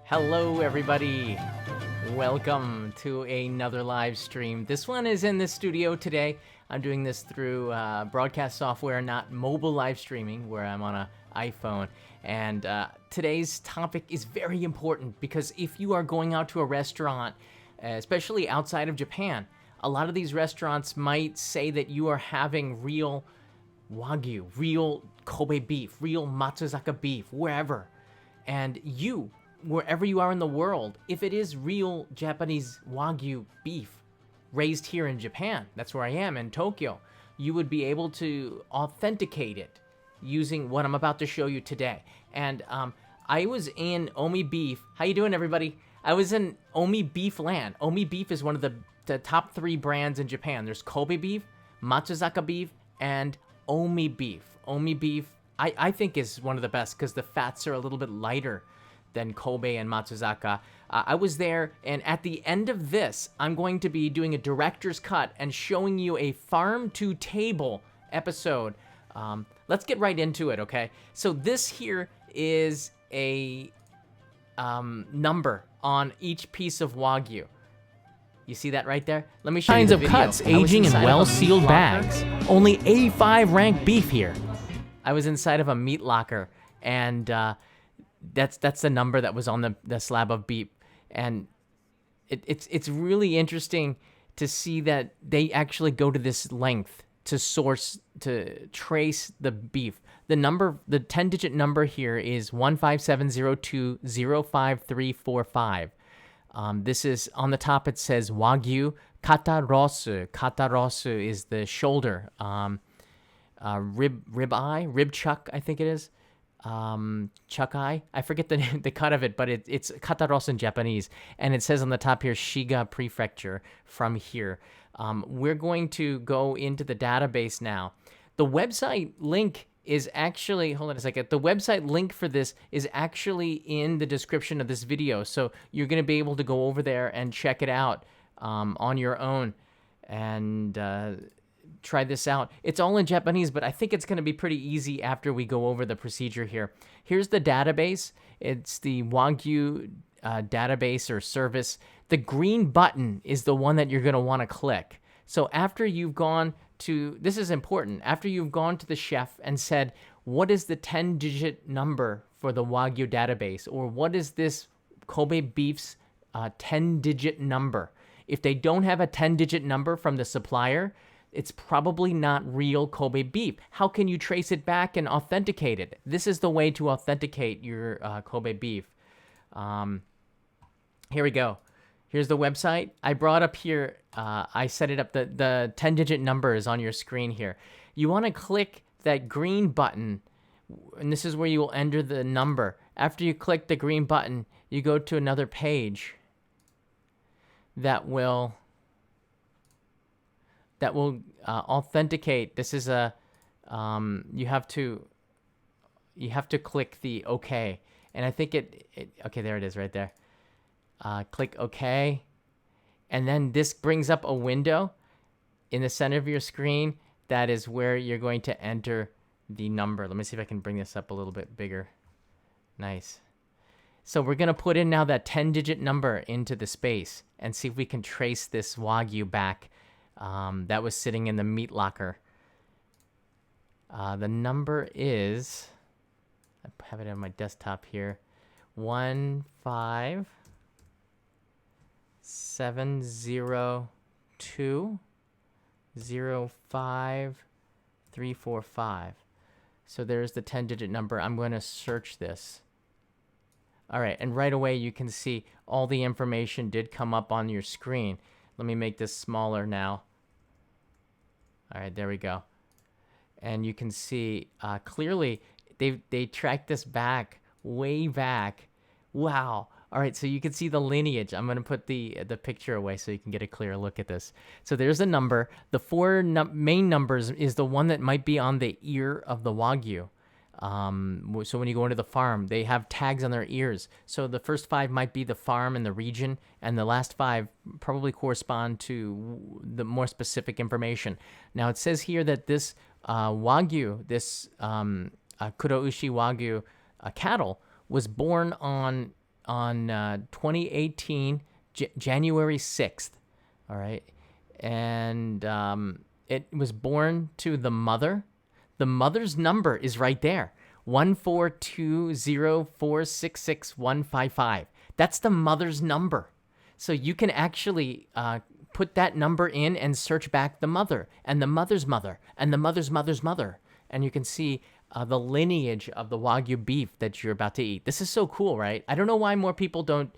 Hello, everybody. Welcome to another live stream. This one is in the studio today. I'm doing this through broadcast software, not mobile live streaming, where I'm on an iPhone. And today's topic is very important because if you are going out to a restaurant, especially outside of Japan, a lot of these restaurants might say that you are having real Wagyu, real Kobe beef, real Matsuzaka beef, wherever. And you, wherever you are in the world, if it is real Japanese Wagyu beef raised here in Japan, that's where I am in Tokyo, you would be able to authenticate it using what I'm about to show you today. And I was in Omi Beef. How you doing, everybody? I was in Omi Beef land. Omi Beef is one of the top 3 brands in Japan. There's Kobe beef, Matsuzaka beef, and Omi Beef. Omi Beef, I think, is one of the best because the fats are a little bit lighter than Kobe and Matsuzaka. I was there, and at the end of this, I'm going to be doing a director's cut and showing you a farm-to-table episode. Let's get right into it, okay? So this here is a number on each piece of Wagyu. You see that right there? Let me show you the video. Kinds of cuts, aging in well-sealed bags. Only A5 rank beef here. I was inside of a meat locker, and that's the number that was on the slab of beef. And it's really interesting to see that they actually go to this length to trace the beef. The 10-digit number here is 157020535. This is on the top. It says Wagyu Katarosu. Katarosu is the shoulder. Rib chuck, I think it is. Chuck eye. I forget the cut of it, but it's Katarosu in Japanese. And it says on the top here, Shiga Prefecture from here. We're going to go into the database now. The website link is actually, hold on a second. The website link for this is actually in the description of this video. So you're going to be able to go over there and check it out on your own and try this out. It's all in Japanese, but I think it's going to be pretty easy after we go over the procedure here. Here's the database. It's the Wagyu database or service. The green button is the one that you're going to want to click. So after you've gone to, this is important, after you've gone to the chef and said, what is the 10-digit number for the Wagyu database? Or what is this Kobe beef's 10-digit number? If they don't have a 10-digit number from the supplier, it's probably not real Kobe beef. How can you trace it back and authenticate it? This is the way to authenticate your Kobe beef. Here we go. Here's the website. I brought up here, I set it up, the 10-digit number is on your screen here. You want to click that green button, and this is where you will enter the number. After you click the green button, you go to another page that will authenticate. This is a you have to click the OK, and I think okay, there it is right there. Click OK, and then this brings up a window in the center of your screen. That is where you're going to enter the number. Let me see if I can bring this up a little bit bigger. Nice. So we're going to put in now that 10-digit number into the space and see if we can trace this Wagyu back that was sitting in the meat locker. The number is, I have it on my desktop here, 157020535. So there's the 10-digit number. I'm going to search this. All right, and right away you can see all the information did come up on your screen. Let me make this smaller now. All right, there we go. And you can see clearly they tracked this back, way back. Wow. All right, so you can see the lineage. I'm going to put the picture away so you can get a clear look at this. So there's a number. The 4 main numbers is the one that might be on the ear of the Wagyu. So when you go into the farm, they have tags on their ears. So the first 5 might be the farm and the region, and the last 5 probably correspond to the more specific information. Now it says here that this Wagyu, this Kuroushi Wagyu cattle was born on 2018, January 6th. All right. And it was born to the mother. The mother's number is right there. 14204666155. That's the mother's number. So you can actually put that number in and search back the mother and the mother's mother and the mother's mother's mother. And you can see the lineage of the Wagyu beef that you're about to eat. This is so cool, right? I don't know why more people don't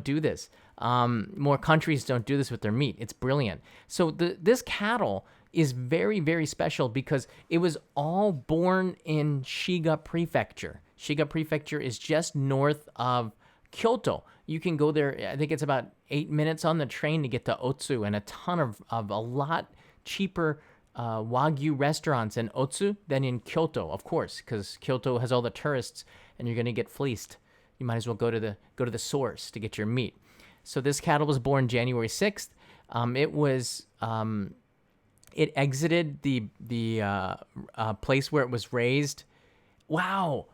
do this. More countries don't do this with their meat. It's brilliant. So this cattle is very, very special because it was all born in Shiga Prefecture. Shiga Prefecture is just north of Kyoto. You can go there. I think it's about 8 minutes on the train to get to Otsu, and a ton of a lot cheaper Wagyu restaurants in Otsu than in Kyoto, of course, because Kyoto has all the tourists, and you're going to get fleeced. You might as well go to the source to get your meat. So this cattle was born January 6th. It exited the place where it was raised. Wow.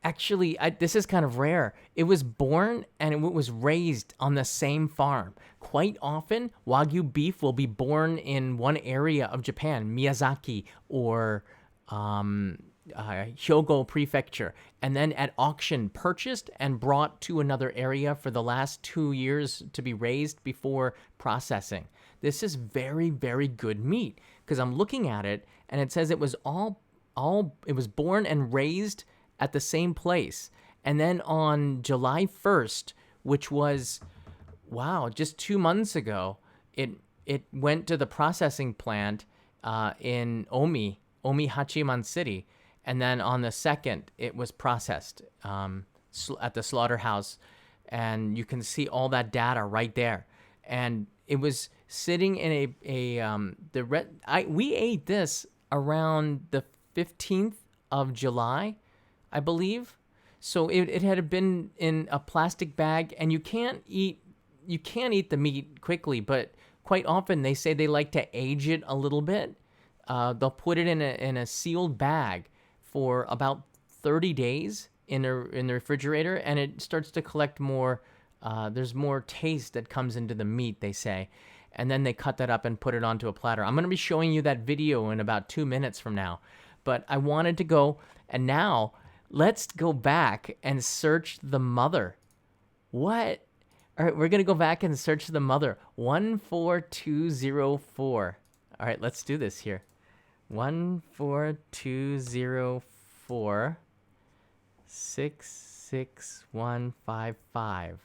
Actually, this is kind of rare. It was born and it was raised on the same farm. Quite often, Wagyu beef will be born in one area of Japan, Miyazaki or Hyogo Prefecture, and then at auction purchased and brought to another area for the last 2 years to be raised before processing. This is very, very good meat because I'm looking at it and it says it was it was born and raised at the same place. And then on July 1st, which was, just 2 months ago, it went to the processing plant in Omi Hachiman City. And then on the 2nd, it was processed at the slaughterhouse. And you can see all that data right there. And it was sitting in we ate this around the 15th of July, I believe. So it had been in a plastic bag, and you can't eat the meat quickly, but quite often they say they like to age it a little bit. They'll put it in a sealed bag for about 30 days in the refrigerator, and it starts to collect more. There's more taste that comes into the meat, they say. And then they cut that up and put it onto a platter. I'm going to be showing you that video in about 2 minutes from now. But I wanted to go, and now let's go back and search the mother. What? All right, we're going to go back and search the mother. 14204. All right, let's do this here. 14204 66155.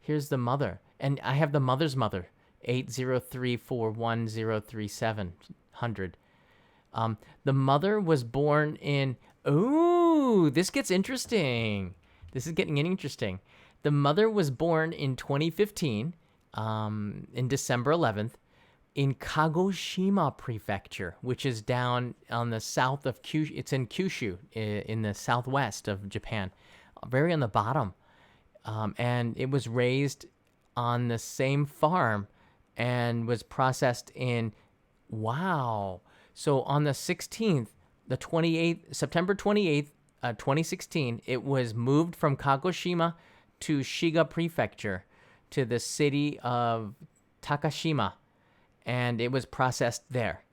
Here's the mother. And I have the mother's mother, 803410370. The mother was born in... Ooh, this gets interesting. This is getting interesting. The mother was born in 2015, in December 11th, in Kagoshima Prefecture, which is down on the south of Kyushu. It's in Kyushu, in the southwest of Japan, very on the bottom. And it was raised on the same farm and was processed in... Wow. So on the 16th, September 28th, 2016, it was moved from Kagoshima to Shiga Prefecture to the city of Takashima, and it was processed there.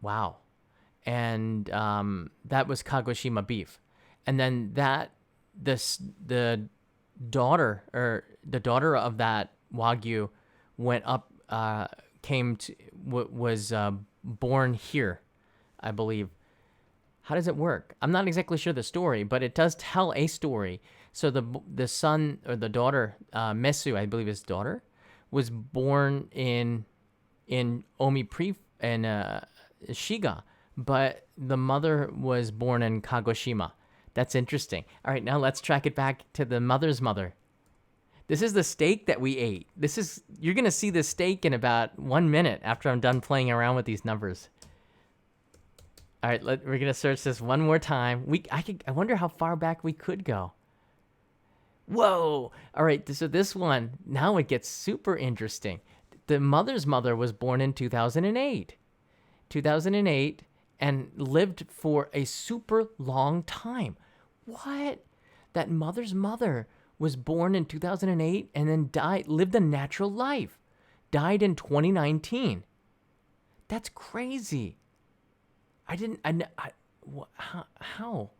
Wow. And that was Kagoshima beef. And then the daughter of that Wagyu went up, was born here, I believe. How does it work? I'm not exactly sure the story, but it does tell a story. So the son or the daughter, Mesu, I believe his daughter, was born in Omi and Shiga, but the mother was born in Kagoshima. That's interesting. All right, now let's track it back to the mother's mother. This is the steak that we ate. You're going to see the steak in about 1 minute after I'm done playing around with these numbers. All right, we're going to search this one more time. I wonder how far back we could go. Whoa. All right, so this one, now it gets super interesting. The mother's mother was born in 2008. and lived for a super long time. What? That mother's mother was born in 2008 and then lived a natural life. Died in 2019. That's crazy. How?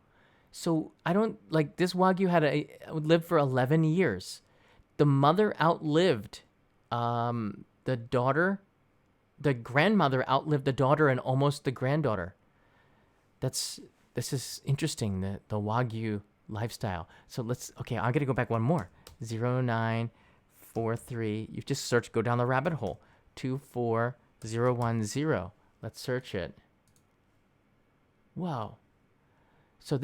So I don't, like, this Wagyu lived for 11 years. The mother outlived the daughter. The grandmother outlived the daughter and almost the granddaughter. This is interesting, the Wagyu lifestyle. So I'm gonna go back one more. 0943. You just search, go down the rabbit hole. 24010. Let's search it. Whoa. So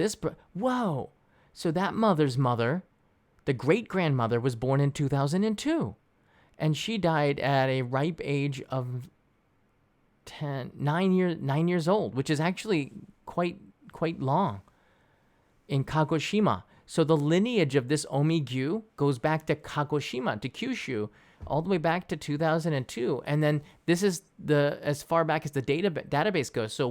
So that mother's mother, the great grandmother, was born in 2002, and she died at a ripe age of 9 years old, which is actually quite long, in Kagoshima. So the lineage of this Omi Gyu goes back to Kagoshima, to Kyushu, all the way back to 2002. And then this is as far back as the database goes. So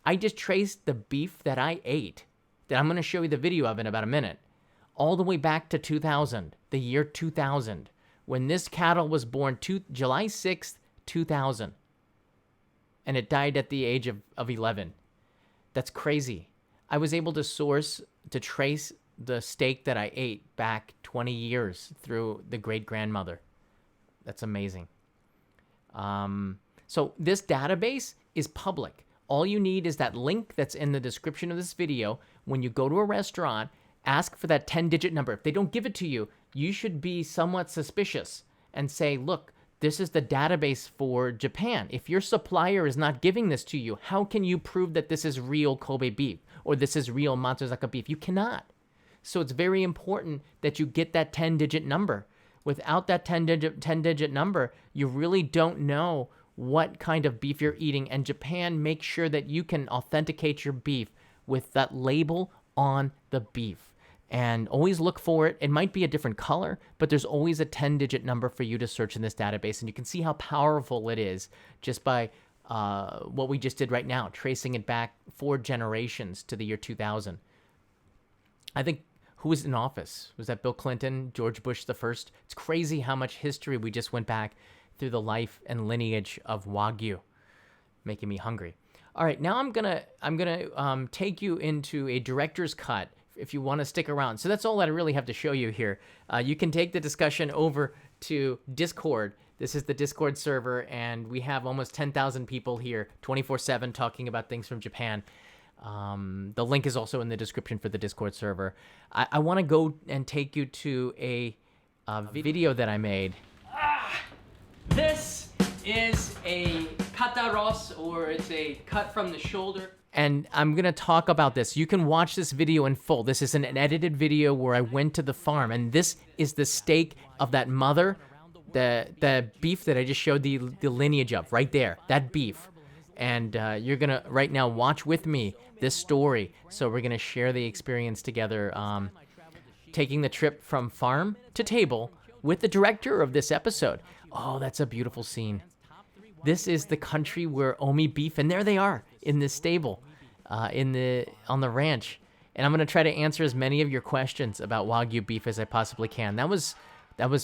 I just traced the beef that I ate, that I'm going to show you the video of in about a minute, all the way back to 2000, the year 2000, when this cattle was born, July 6th, 2000. And it died at the age of 11. That's crazy. I was able to trace the steak that I ate back 20 years through the great-grandmother. That's amazing. So this database is public. All you need is that link that's in the description of this video. When you go to a restaurant, ask for that 10-digit number. If they don't give it to you, you should be somewhat suspicious and say, look, this is the database for Japan. If your supplier is not giving this to you, how can you prove that this is real Kobe beef or this is real Matsuzaka beef? You cannot. So it's very important that you get that 10-digit number. Without that 10-digit number, you really don't know what kind of beef you're eating. And Japan makes sure that you can authenticate your beef with that label on the beef. And always look for it. It might be a different color, but there's always a 10-digit number for you to search in this database. And you can see how powerful it is just by what we just did right now, tracing it back 4 generations to the year 2000. I think, who was in office? Was that Bill Clinton, George Bush the first? It's crazy how much history we just went back through the life and lineage of Wagyu, making me hungry. All right, now I'm gonna take you into a director's cut if you want to stick around. So that's all that I really have to show you here. You can take the discussion over to Discord. This is the Discord server, and we have almost 10,000 people here 24/7 talking about things from Japan. The link is also in the description for the Discord server. I want to go and take you to a video that I made. This is a kataros, or it's a cut from the shoulder. And I'm going to talk about this. You can watch this video in full. This is an edited video where I went to the farm, and this is the steak of that mother, the beef that I just showed the lineage of right there, that beef. And you're going to right now watch with me this story. So we're going to share the experience together, taking the trip from farm to table with the director of this episode. Oh, that's a beautiful scene. This is the country where Omi Beef, and there they are in this stable, on the ranch. And I'm going to try to answer as many of your questions about Wagyu beef as I possibly can. That was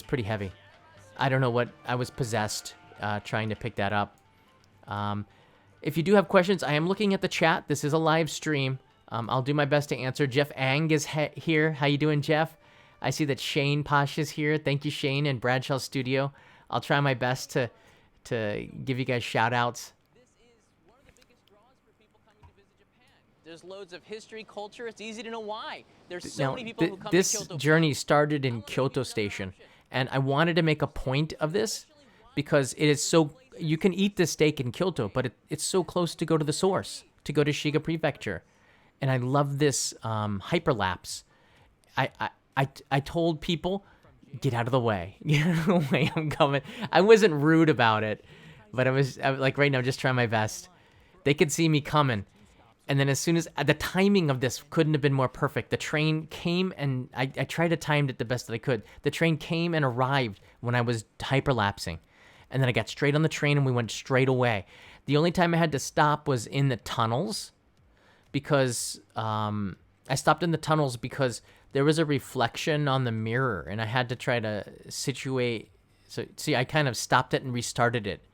pretty heavy. I don't know what, I was possessed trying to pick that up. If you do have questions, I am looking at the chat. This is a live stream. I'll do my best to answer. Jeff Ang is here. How you doing, Jeff? I see that Shane Posh is here. Thank you, Shane, in Bradshaw Studio. I'll try my best to give you guys shout-outs. This is one of the biggest draws for people coming to visit Japan. There's loads of history, culture. It's easy to know why. There's so many people who come to Kyoto. This journey started in Kyoto Station, and I wanted to make a point of this because it is so... You can eat this steak in Kyoto, but it's so close to go to the source, to go to Shiga Prefecture. And I love this hyperlapse. I told people, get out of the way. Get out of the way, I'm coming. I wasn't rude about it, but I was like right now just trying my best. They could see me coming. And then as soon as, the timing of this couldn't have been more perfect. The train came, and I tried to time it the best that I could. The train came and arrived when I was hyperlapsing. And then I got straight on the train and we went straight away. The only time I had to stop was in the tunnels because I stopped in the tunnels because there was a reflection on the mirror and I had to try to situate. So see, I kind of stopped it and restarted it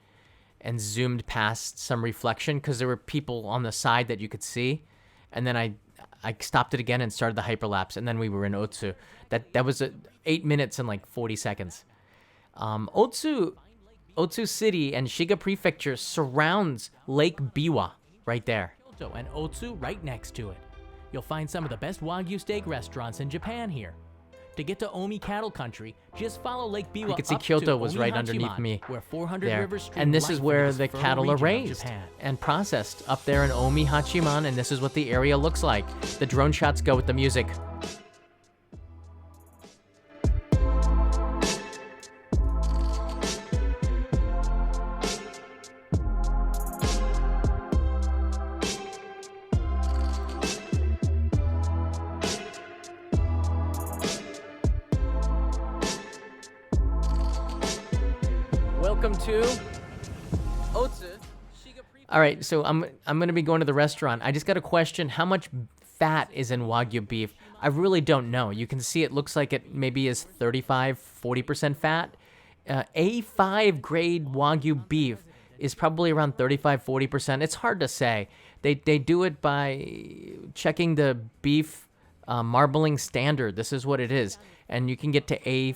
and zoomed past some reflection because there were people on the side that you could see. And then I stopped it again and started the hyperlapse. And then we were in Otsu. That was 8 minutes and like 40 seconds. Otsu City and Shiga Prefecture surrounds Lake Biwa right there. Kyoto and Otsu right next to it. You'll find some of the best Wagyu steak restaurants in Japan here. To get to Omi Cattle Country, just follow Lake Biwa. You can see up Kyoto to was Omi right Hachiman, underneath me where 400 there. rivers stream And this is life where into the this cattle fertile are region of raised Japan. and processed up there in Omi Hachiman, and this is what the area looks like. The drone shots go with the music. Welcome to Otsu. All right, so I'm going to be going to the restaurant. I just got a question. How much fat is in Wagyu beef? I really don't know. You can see it looks like it maybe is 40% fat. A5 grade Wagyu beef is probably around 40%. It's hard to say. They do it by checking the beef marbling standard. This is what it is. And you can get to A5,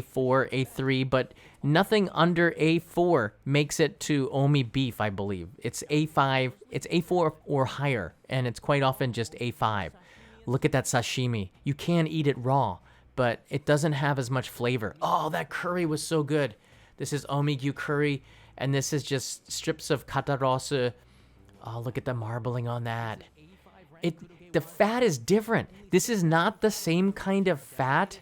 A4, A3, but nothing under A4 makes it to Omi Beef, I believe. It's A5, it's A4 or higher, and it's quite often just A5. Look at that sashimi. You can eat it raw, but it doesn't have as much flavor. Oh, that curry was so good. This is Omigyu curry, and this is just strips of katarosu. Oh, look at the marbling on that. The fat is different. This is not the same kind of fat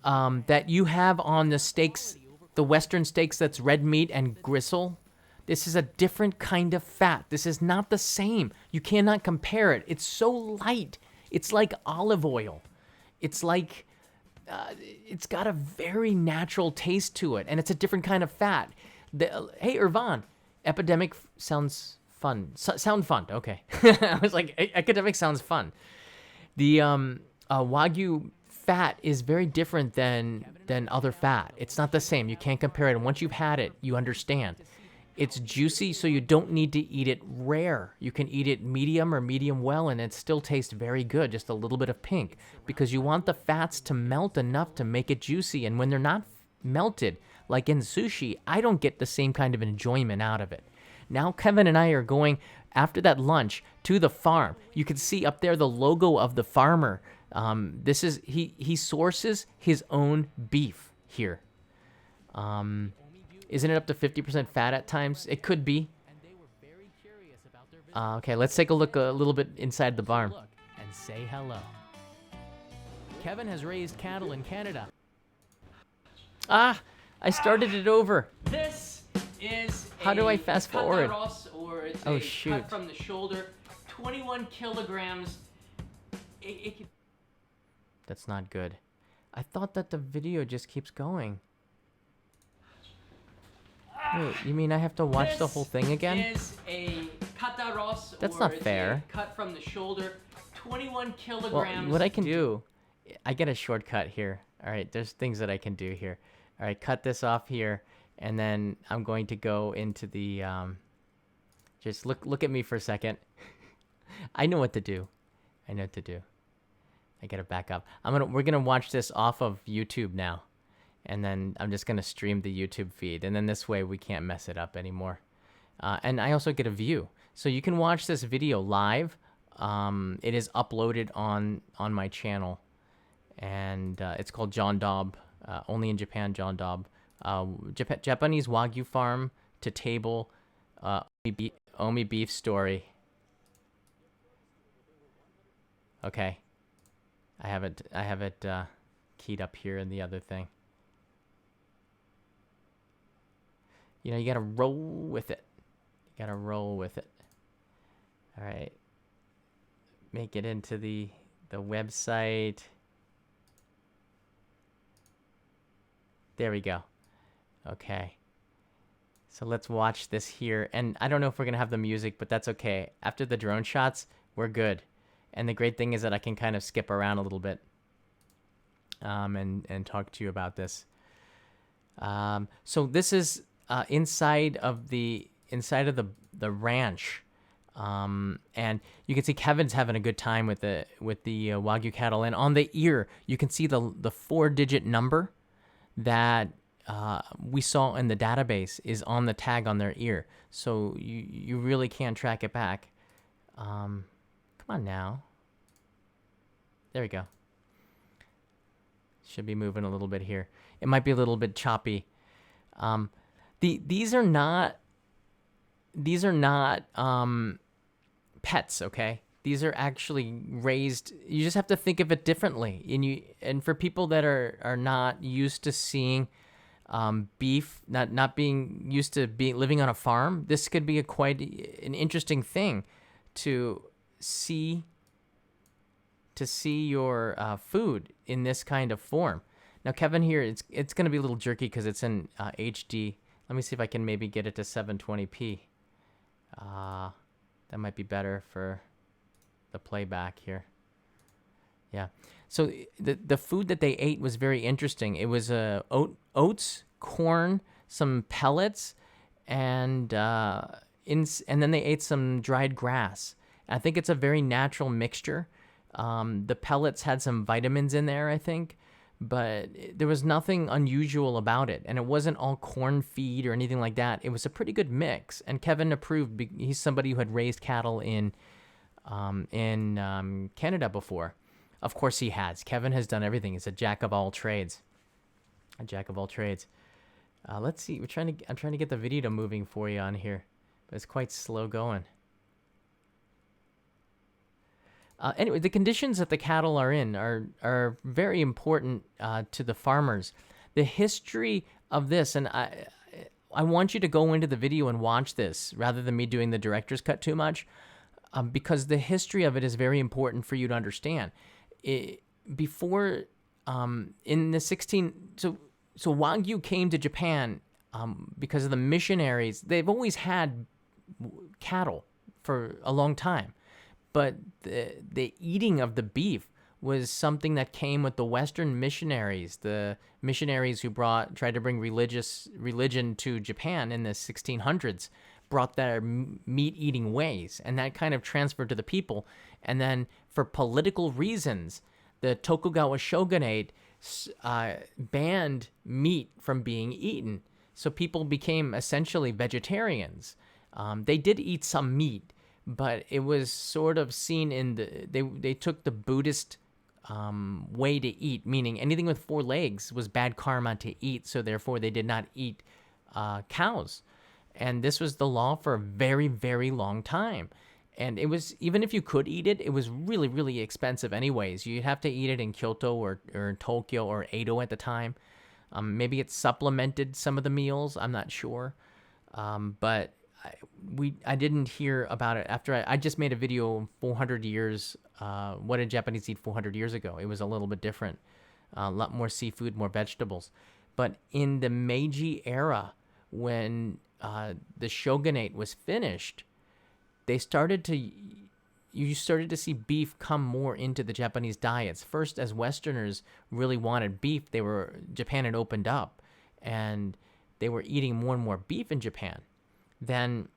that you have on the steaks, the Western steaks that's red meat and gristle. This is a different kind of fat. This is not the same. You cannot compare it. It's so light. It's like olive oil. It's like, it's got a very natural taste to it, and it's a different kind of fat. Hey, Irvan, epidemic sounds fun. Sound fun, okay. I was like, academic sounds fun. The Wagyu fat is very different than other fat. It's not the same. You can't compare it. And once you've had it, you understand. It's juicy, so you don't need to eat it rare. You can eat it medium or medium well, and it still tastes very good, just a little bit of pink, because you want the fats to melt enough to make it juicy. And when they're not melted, like in sushi, I don't get the same kind of enjoyment out of it. Now Kevin and I are going, after that lunch, to the farm. You can see up there the logo of the farmer. This is he sources his own beef here. Isn't it up to 50% fat at times? It could be. Okay, let's take a look a little bit inside the barn. Look and say hello. Kevin has raised cattle in Canada. Ah, I started it over. This is How do I fast forward? or it's Oh, a shoot. cut from the shoulder, 21 kilograms. That's not good. I thought that the video just keeps going. Wait, you mean I have to watch the whole thing again? This is a kataros, That's or not it's fair. a cut from the shoulder, 21 Well, kilograms. what I can do, I get a shortcut here. All right, there's things that I can do here. All right, cut this off here, and then I'm going to go into the, just look at me for a second. I know what to do. I know what to do. I gotta back up. We're gonna watch this off of YouTube now, and then I'm just gonna stream the YouTube feed, and then this way we can't mess it up anymore. And I also get a view, so you can watch this video live. It is uploaded on my channel, and it's called John Daub, only in Japan. John Daub, Japanese Wagyu farm to table, Omi beef story. Okay. I have it keyed up here in the other thing. You know, you gotta roll with it. You gotta roll with it. All right. Make it into the website. There we go. Okay. So let's watch this here. And I don't know if we're going to have the music, but that's okay. After the drone shots, we're good. And the great thing is that I can kind of skip around a little bit and talk to you about this. So this is inside of the ranch. And you can see Kevin's having a good time with the Wagyu cattle. And on the ear, you can see the 4-digit number that we saw in the database is on the tag on their ear. So you really can't track it back. Come on now. There we go. Should be moving a little bit here. It might be a little bit choppy. These are not pets, okay? These are actually raised. You just have to think of it differently. And for people that are not used to seeing beef, not being used to living on a farm, this could be quite an interesting thing to see your food in this kind of form. Now, Kevin here, it's going to be a little jerky because it's in HD. Let me see if I can maybe get it to 720p. That might be better for the playback here. Yeah. So the food that they ate was very interesting. It was oats, corn, some pellets, and then they ate some dried grass. I think it's a very natural mixture. The pellets had some vitamins in there, I think, but there was nothing unusual about it, and it wasn't all corn feed or anything like that. It was a pretty good mix, and Kevin approved. He's somebody who had raised cattle in Canada before. Of course he has. Kevin has done everything. He's a jack of all trades. Let's see. I'm trying to get the video moving for you on here, but it's quite slow going. Anyway, the conditions that the cattle are in are very important to the farmers. The history of this, and I want you to go into the video and watch this rather than me doing the director's cut too much, because the history of it is very important for you to understand. Before, in the 16, so Wagyu came to Japan because of the missionaries. They've always had cattle for a long time. But the eating of the beef was something that came with the Western missionaries, the missionaries who tried to bring religion to Japan in the 1600s, brought their meat-eating ways, and that kind of transferred to the people. And then for political reasons, the Tokugawa shogunate banned meat from being eaten. So people became essentially vegetarians. They did eat some meat, but it was sort of seen in they took the Buddhist way to eat, meaning anything with 4 legs was bad karma to eat, so therefore they did not eat cows. And this was the law for a very, very long time. And it was, even if you could eat it, it was really, really expensive anyways. You'd have to eat it in Kyoto or Tokyo or Edo at the time. Maybe it supplemented some of the meals, I'm not sure. But I didn't hear about it after I just made a video 400 years. What did Japanese eat 400 years ago? It was a little bit different. A lot more seafood, more vegetables. But in the Meiji era, when the shogunate was finished, you started to see beef come more into the Japanese diets. First, as Westerners really wanted beef, Japan had opened up, and they were eating more and more beef in Japan. Then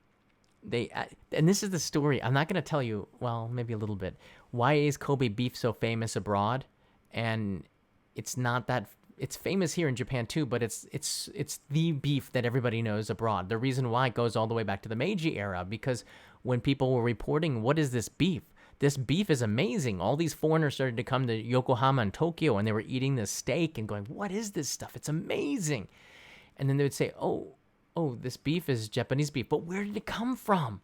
and this is the story. I'm not going to tell you, well, maybe a little bit. Why is Kobe beef so famous abroad? And it's not that it's famous here in Japan too, but it's the beef that everybody knows abroad. The reason why goes all the way back to the Meiji era, because when people were reporting, what is this beef? This beef is amazing. All these foreigners started to come to Yokohama and Tokyo, and they were eating this steak and going, what is this stuff? It's amazing. And then they would say, oh, this beef is Japanese beef. But where did it come from?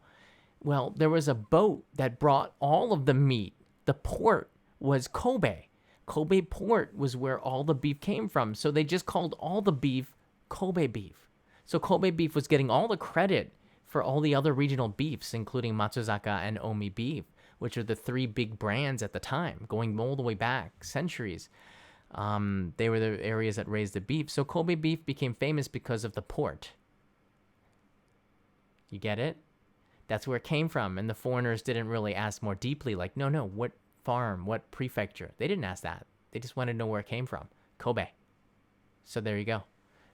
Well, there was a boat that brought all of the meat. The port was Kobe. Kobe port was where all the beef came from. So they just called all the beef Kobe beef. So Kobe beef was getting all the credit for all the other regional beefs, including Matsuzaka and Omi Beef, which are the 3 big brands at the time, going all the way back centuries. They were the areas that raised the beef. So Kobe beef became famous because of the port. You get it? That's where it came from. And the foreigners didn't really ask more deeply, like, no, what farm, what prefecture? They didn't ask that. They just wanted to know where it came from. Kobe. So there you go.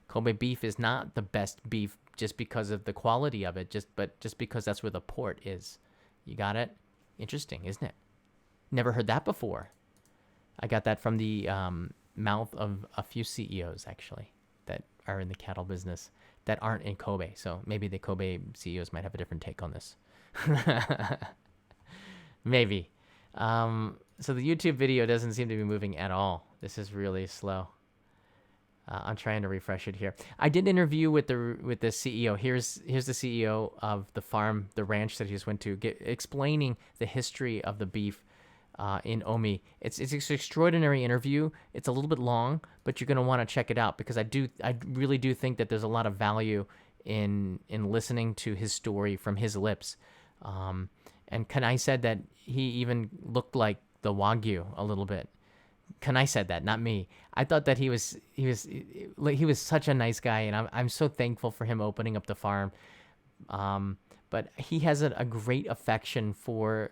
Kobe beef is not the best beef just because of the quality of it, but just because that's where the port is. You got it? Interesting, isn't it? Never heard that before. I got that from the mouth of a few CEOs, actually, that are in the cattle business that aren't in Kobe. So maybe the Kobe CEOs might have a different take on this. Maybe. So the YouTube video doesn't seem to be moving at all. This is really slow. I'm trying to refresh it here. I did an interview with the CEO. Here's the CEO of the farm, the ranch that he just went to, explaining the history of the beef in Omi. It's an extraordinary interview. It's a little bit long, but you're gonna want to check it out because I really do think that there's a lot of value in listening to his story from his lips. And Kanai said that he even looked like the Wagyu a little bit. Kanai said that, not me. I thought that he was such a nice guy, and I'm so thankful for him opening up the farm. But he has a great affection for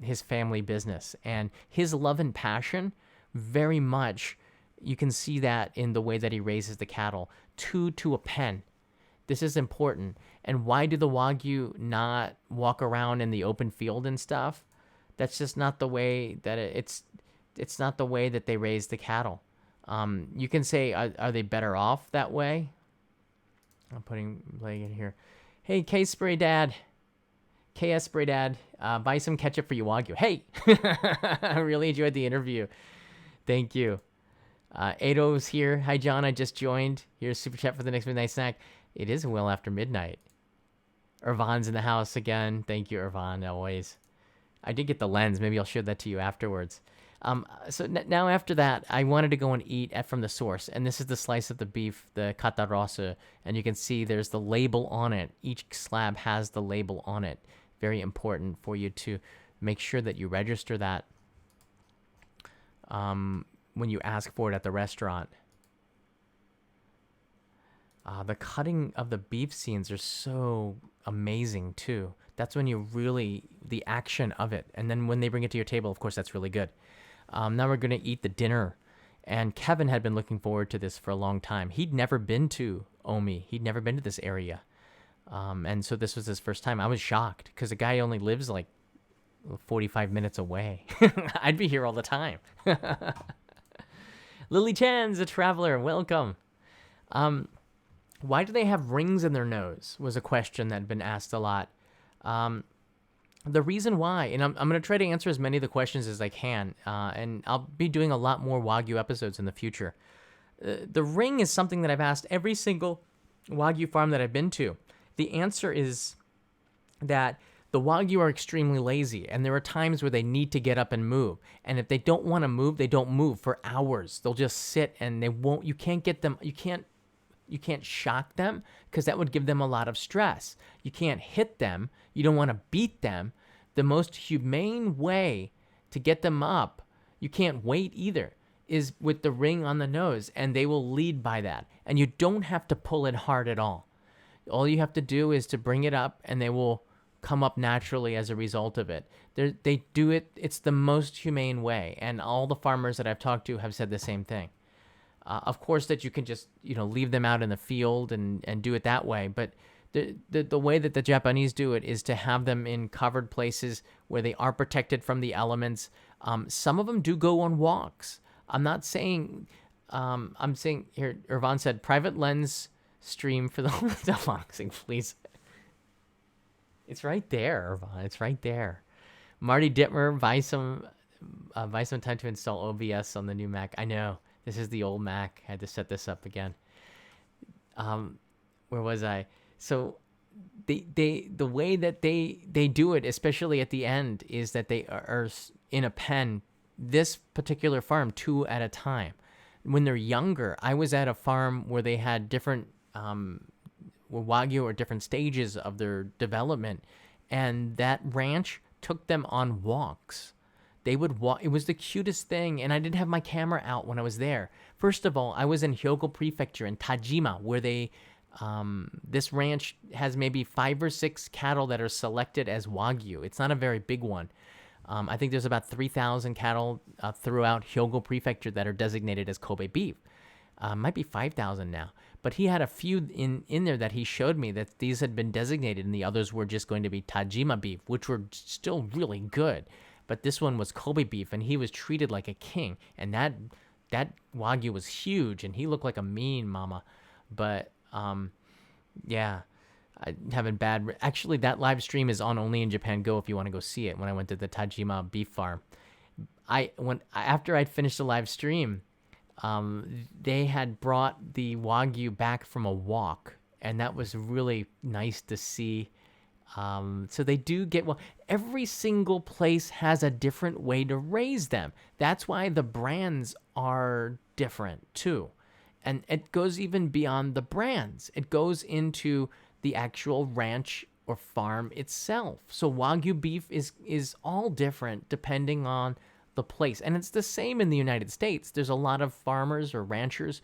his family business, and his love and passion, very much, you can see that in the way that he raises the cattle, 2 to a pen. This is important. And why do the Wagyu not walk around in the open field and stuff? That's just not the way that it's not the way that they raise the cattle. You can say, are they better off that way? I'm playing it here. Hey, KS Spray Dad, buy some ketchup for you Wagyu. Hey, I really enjoyed the interview. Thank you. Ado's here. Hi, John. I just joined. Here's super chat for the next midnight snack. It is well after midnight. Irvan's in the house again. Thank you, Irvan, always. I did get the lens. Maybe I'll show that to you afterwards. So now after that, I wanted to go and eat from the source. And this is the slice of the beef, the katarosu. And you can see there's the label on it. Each slab has the label on it. Very important for you to make sure that you register that when you ask for it at the restaurant. The cutting of the beef scenes are so amazing too. That's when you really, the action of it. And then when they bring it to your table, of course, that's really good. Now we're going to eat the dinner. And Kevin had been looking forward to this for a long time. He'd never been to Omi. He'd never been to this area. And so this was his first time. I was shocked because the guy only lives like 45 minutes away. I'd be here all the time. Lily Chan's a traveler. Welcome. Why do they have rings in their nose was a question that had been asked a lot. The reason why, and I'm going to try to answer as many of the questions as I can, and I'll be doing a lot more Wagyu episodes in the future. The ring is something that I've asked every single Wagyu farm that I've been to. The answer is that the Wagyu are extremely lazy, and there are times where they need to get up and move. And if they don't want to move, they don't move for hours. They'll just sit, and they won't. You can't get them. You can't shock them because that would give them a lot of stress. You can't hit them. You don't want to beat them. The most humane way to get them up, you can't wait either, is with the ring on the nose, and they will lead by that. And you don't have to pull it hard at all. All you have to do is to bring it up, and they will come up naturally as a result of it. They do it. It's the most humane way, and all the farmers that I've talked to have said the same thing. Of course, that you can just leave them out in the field and do it that way, but the way that the Japanese do it is to have them in covered places where they are protected from the elements. Some of them do go on walks. I'm not saying. I'm saying here. Irvan said private lens stream for the unboxing, please. It's right there, Irvan. It's right there. Marty Dittmer, buy some time to install OBS on the new Mac. I know. This is the old Mac. I had to set this up again. Where was I? So the way that they do it, especially at the end, is that they are in a pen, this particular farm, 2 at a time. When they're younger, I was at a farm where they had different Wagyu or different stages of their development, and that ranch took them on walks. They would walk. It was the cutest thing, and I didn't have my camera out when I was there. First of all, I was in Hyogo Prefecture in Tajima, where they This ranch has maybe 5 or 6 cattle that are selected as Wagyu. It's not a very big one. I think there's about 3,000 cattle throughout Hyogo Prefecture that are designated as Kobe beef. Might be 5,000 now. But he had a few in there that he showed me that these had been designated, and the others were just going to be Tajima beef, which were still really good. But this one was Kobe beef, and he was treated like a king. And that Wagyu was huge, and he looked like a mean mama. But yeah, I haven't bad. Actually, that live stream is on only in Japan Go if you want to go see it. When I went to the Tajima beef farm, after I'd finished the live stream, they had brought the Wagyu back from a walk, and that was really nice to see. So they do get, well, every single place has a different way to raise them. That's why the brands are different too. And it goes even beyond the brands. It goes into the actual ranch or farm itself. So Wagyu beef is all different depending on the place. And it's the same in the United States. There's a lot of farmers or ranchers,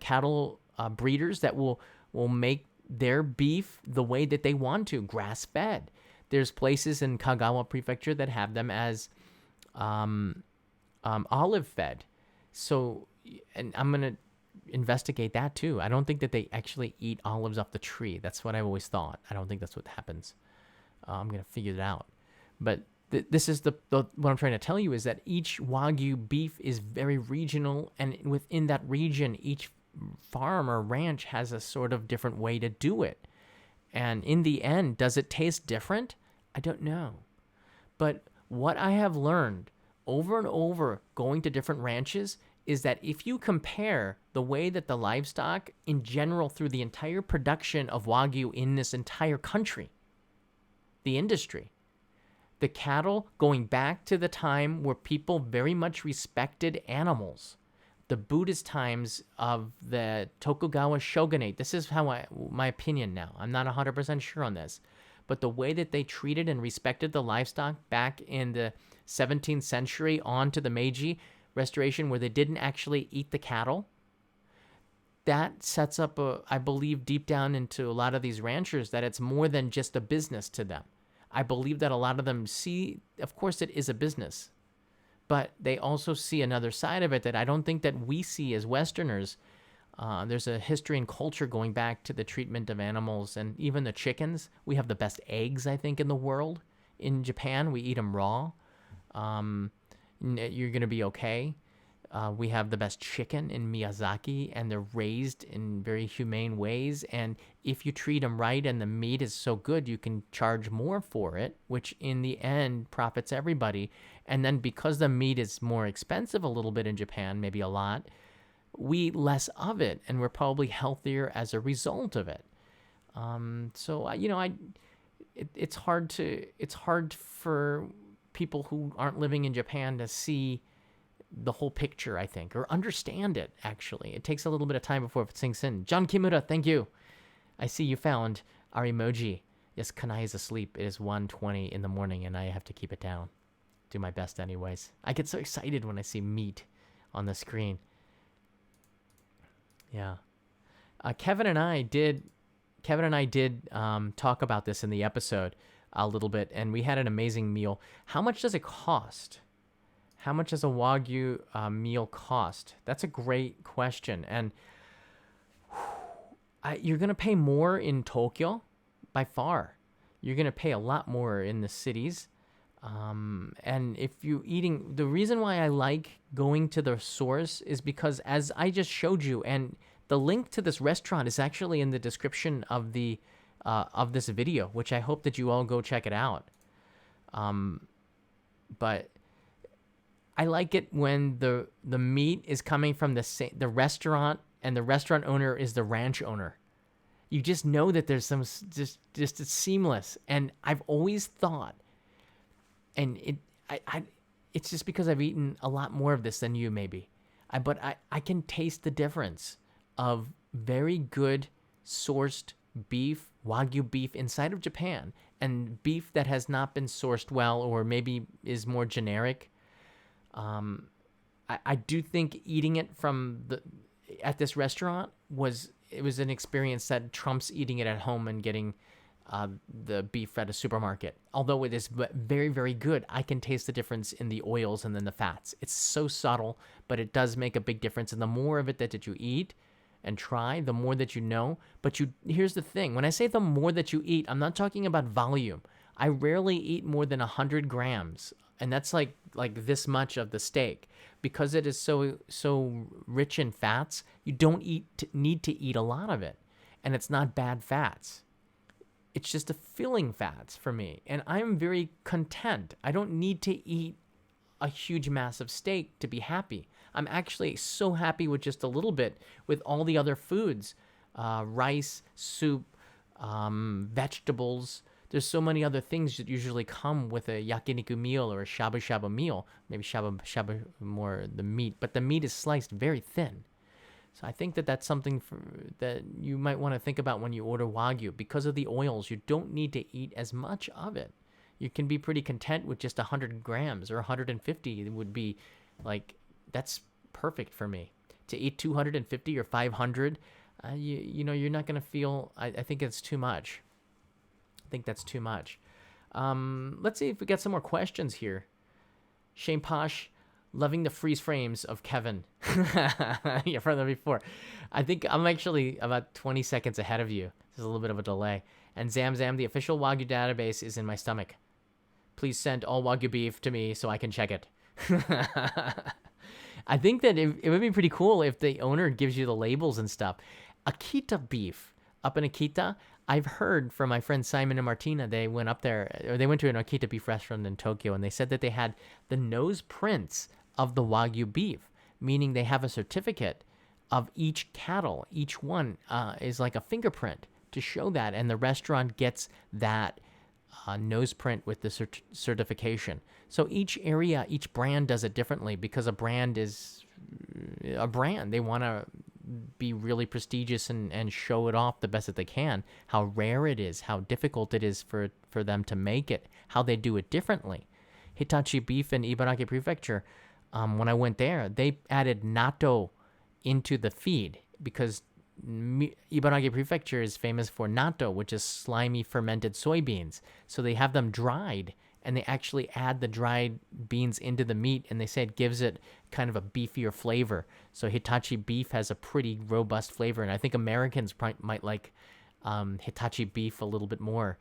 cattle breeders that will make their beef the way that they want to, grass-fed. There's places in Kagawa Prefecture that have them as olive-fed. So, and I'm going to investigate that too. I don't think that they actually eat olives off the tree. That's what I always thought. I don't think that's what happens. I'm going to figure it out. But this is what I'm trying to tell you is that each Wagyu beef is very regional, and within that region, each farm or ranch has a sort of different way to do it. And in the end, does it taste different? I don't know. But what I have learned over and over going to different ranches is that if you compare the way that the livestock in general through the entire production of Wagyu in this entire country, the industry, the cattle going back to the time where people very much respected animals, the Buddhist times of the Tokugawa shogunate. This is how my opinion now. I'm not 100% sure on this. But the way that they treated and respected the livestock back in the 17th century on to the Meiji Restoration, where they didn't actually eat the cattle, that sets up, I believe, deep down into a lot of these ranchers that it's more than just a business to them. I believe that a lot of them see, of course, it is a business, but they also see another side of it that I don't think that we see as Westerners. There's a history and culture going back to the treatment of animals and even the chickens. We have the best eggs, I think, in the world. In Japan, we eat them raw. You're going to be okay. We have the best chicken in Miyazaki, and they're raised in very humane ways. And if you treat them right and the meat is so good, you can charge more for it, which in the end profits everybody. And then because the meat is more expensive a little bit in Japan, maybe a lot, we eat less of it, and we're probably healthier as a result of it. It's hard for people who aren't living in Japan to see the whole picture, I think, or understand it, actually. It takes a little bit of time before it sinks in. John Kimura, thank you. I see you found our emoji. Yes, Kanai is asleep. It is 1:20 in the morning, and I have to keep it down. Do my best anyways. I get so excited when I see meat on the screen. Yeah. Kevin and I did talk about this in the episode a little bit, and we had an amazing meal. How much does it cost? How much does a Wagyu meal cost? That's a great question. And you're going to pay more in Tokyo, by far. You're going to pay a lot more in the cities. And if you're eating, the reason why I like going to the source is because, as I just showed you, and the link to this restaurant is actually in the description of the of this video, which I hope that you all go check it out. But I like it when the meat is coming from the restaurant, and the restaurant owner is the ranch owner. You just know that there's some just it's seamless. And I've always thought, and it's just because I've eaten a lot more of this than you maybe, but I can taste the difference of very good sourced beef, Wagyu beef inside of Japan, and beef that has not been sourced well or maybe is more generic. I do think eating it at this restaurant it was an experience that trumps eating it at home and getting the beef at a supermarket. Although it is very, very good, I can taste the difference in the oils and then the fats. It's so subtle, but it does make a big difference. And the more of it that you eat and try, the more that you know. But here's the thing. When I say the more that you eat, I'm not talking about volume. I rarely eat more than 100 grams. And that's like this much of the steak. Because it is so rich in fats, you don't need to eat a lot of it. And it's not bad fats. It's just a filling fats for me. And I'm very content. I don't need to eat a huge massive steak to be happy. I'm actually so happy with just a little bit with all the other foods. Rice, soup, vegetables. There's so many other things that usually come with a yakiniku meal or a shabu shabu meal. Maybe shabu more the meat, but the meat is sliced very thin. So I think that that's something that you might want to think about when you order Wagyu. Because of the oils, you don't need to eat as much of it. You can be pretty content with just 100 grams or 150. It would be like, that's perfect for me. To eat 250 or 500, you're not going to feel, I think it's too much. I think that's too much. Let's see if we got some more questions here. Shane Posh, loving the freeze frames of Kevin. Yeah, from there before. I think I'm actually about 20 seconds ahead of you. There's a little bit of a delay. And Zam, the official Wagyu database is in my stomach. Please send all Wagyu beef to me so I can check it. I think that it would be pretty cool if the owner gives you the labels and stuff. Akita beef up in Akita. I've heard from my friends Simon and Martina, they went up there, or they went to an Akita beef restaurant in Tokyo, and they said that they had the nose prints of the Wagyu beef, meaning they have a certificate of each cattle. Each one is like a fingerprint to show that, and the restaurant gets that nose print with the certification. So each area, each brand does it differently because a brand is a brand. They want to be really prestigious and show it off the best that they can, how rare it is, how difficult it is for them to make it, how they do it differently. Hitachi Beef in Ibaraki Prefecture, when I went there, they added natto into the feed because Ibaraki Prefecture is famous for natto, which is slimy fermented soybeans. So they have them dried, and they actually add the dried beans into the meat, and they say it gives it kind of a beefier flavor. So Hitachi Beef has a pretty robust flavor, and I think Americans might like Hitachi Beef a little bit more,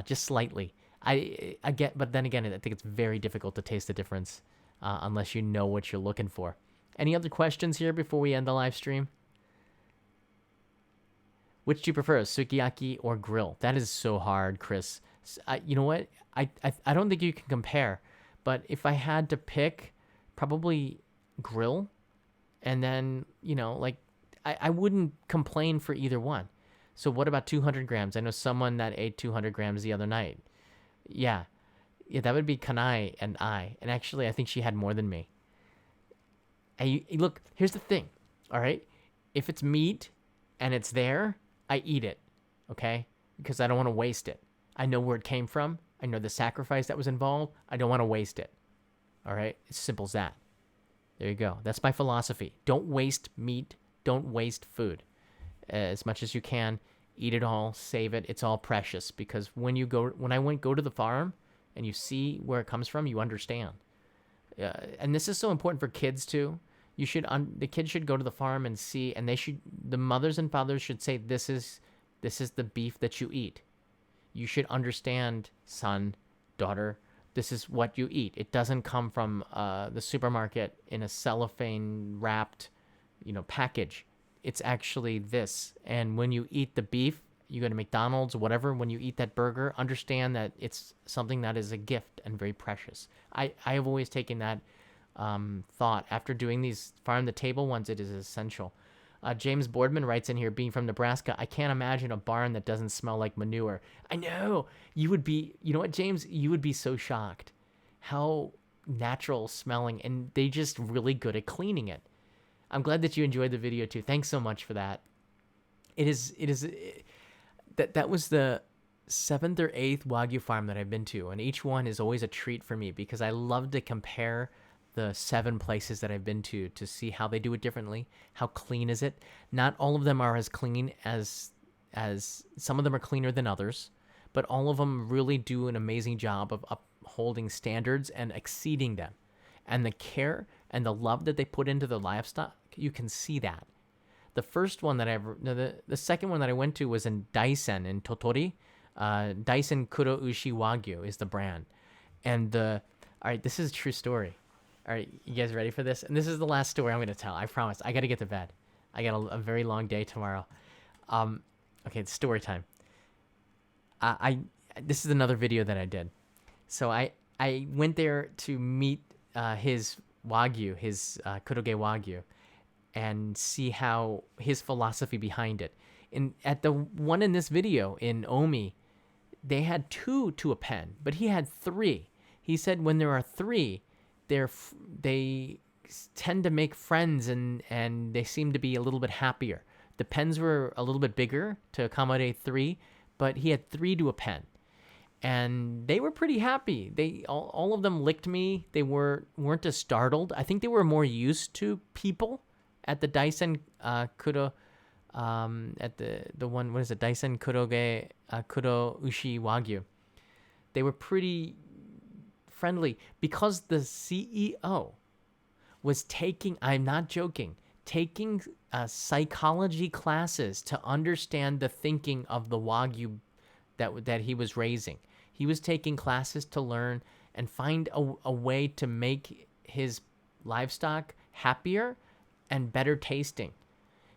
just slightly. I get, but then again, I think it's very difficult to taste the difference unless you know what you're looking for. Any other questions here before we end the live stream? Which do you prefer, sukiyaki or grill? That is so hard, Chris. You know what? I don't think you can compare, but if I had to pick, probably grill, and then, I wouldn't complain for either one. So what about 200 grams? I know someone that ate 200 grams the other night. Yeah, that would be Kanai and I. And actually, I think she had more than me. And look, here's the thing, all right? If it's meat and it's there, I eat it, okay? Because I don't want to waste it. I know where it came from. I know the sacrifice that was involved. I don't want to waste it. All right? It's simple as that. There you go. That's my philosophy. Don't waste meat. Don't waste food. As much as you can, eat it all, save it. It's all precious because when I go to the farm and you see where it comes from, you understand. And this is so important for kids too. The kids should go to the farm and see, and the mothers and fathers should say, this is the beef that you eat. You should understand, son, daughter, this is what you eat. It doesn't come from the supermarket in a cellophane wrapped, package. It's actually this. And when you eat the beef, you go to McDonald's, whatever, when you eat that burger, understand that it's something that is a gift and very precious. I have always taken that thought. After doing these farm-to-table ones, it is essential. James Boardman writes in here, being from Nebraska, I can't imagine a barn that doesn't smell like manure. I know. You would be, you know what, James? You would be so shocked how natural smelling, and they just really good at cleaning it. I'm glad that you enjoyed the video too. Thanks so much for that. That was the 7th or 8th Wagyu farm that I've been to, and each one is always a treat for me because I love to compare the 7 places that I've been to see how they do it differently. How clean is it? Not all of them are as clean as some of them are cleaner than others, but all of them really do an amazing job of upholding standards and exceeding them. And the care and the love that they put into the livestock, you can see that. The first one that the second one that I went to was in Daisen in Totori. Daisen Kuro Ushi Wagyu is the brand. And all right, this is a true story. All right, you guys ready for this? And this is the last story I'm going to tell. I promise. I got to get to bed. I got a very long day tomorrow. Okay, it's story time. This is another video that I did. So I went there to meet his Wagyu, his kuroge Wagyu, and see how his philosophy behind it. At the one in this video in Omi, they had 2 to a pen, but he had 3. He said when there are 3, they tend to make friends and they seem to be a little bit happier. The pens were a little bit bigger to accommodate 3, but he had 3 to a pen. And they were pretty happy. They all of them licked me. They weren't as startled. I think they were more used to people at the Daisen Kuro at the one, what is it, Daisen Kuroge Kuro Ushi Wagyu. They were pretty friendly because the CEO was taking, I'm not joking, taking psychology classes to understand the thinking of the Wagyu that he was raising. He was taking classes to learn and find a way to make his livestock happier and better tasting.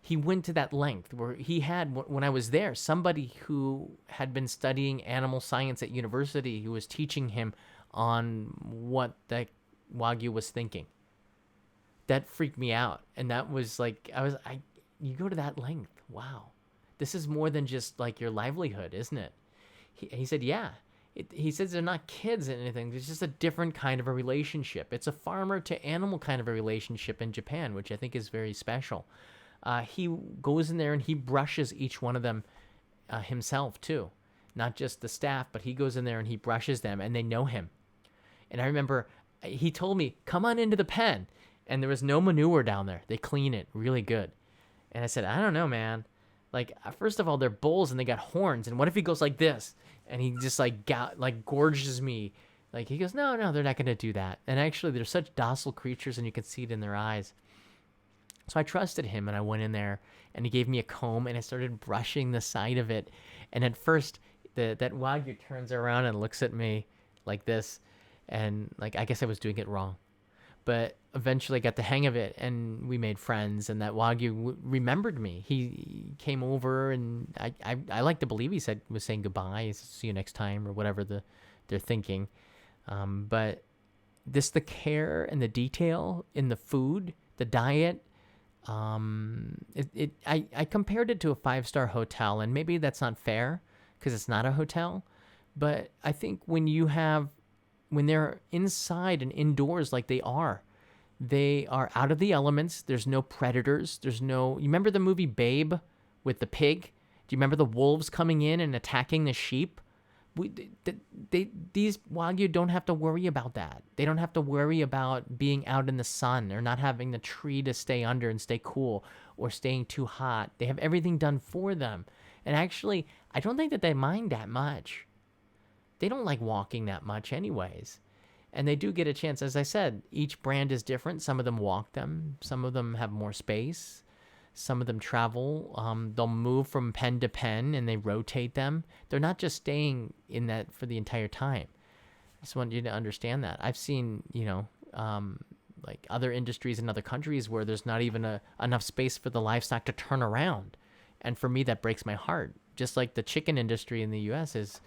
He went to that length where he had, when I was there, somebody who had been studying animal science at university who was teaching him on what the Wagyu was thinking. That freaked me out. And that was like, you go to that length. Wow. This is more than just like your livelihood, isn't it? He said, yeah. He says they're not kids and anything. It's just a different kind of a relationship. It's a farmer to animal kind of a relationship in Japan, which I think is very special. He goes in there and he brushes each one of them himself too. Not just the staff, but he goes in there and he brushes them and they know him. And I remember he told me, come on into the pen. And there was no manure down there. They clean it really good. And I said, I don't know, man. Like, first of all, they're bulls and they got horns. And what if he goes like this? And he just gorges me. Like, he goes, no, they're not going to do that. And actually, they're such docile creatures and you can see it in their eyes. So I trusted him and I went in there and he gave me a comb and I started brushing the side of it. And at first, that Wagyu turns around and looks at me like this. And like, I guess I was doing it wrong. But eventually I got the hang of it and we made friends and that Wagyu remembered me. He came over and I like to believe he was saying goodbye, see you next time or whatever they're thinking. But the care and the detail in the food, the diet, I compared it to a 5-star hotel, and maybe that's not fair because it's not a hotel. But I think when they're inside and indoors like they are out of the elements. There's no predators. You remember the movie Babe with the pig? Do you remember the wolves coming in and attacking the sheep? These Wagyu don't have to worry about that. They don't have to worry about being out in the sun or not having the tree to stay under and stay cool or staying too hot. They have everything done for them. And actually, I don't think that they mind that much. They don't like walking that much anyways. And they do get a chance. As I said, each brand is different. Some of them walk them. Some of them have more space. Some of them travel. They'll move from pen to pen and they rotate them. They're not just staying in that for the entire time. I just want you to understand that. I've seen, like other industries in other countries where there's not even enough space for the livestock to turn around. And for me, that breaks my heart. Just like the chicken industry in the U.S. is,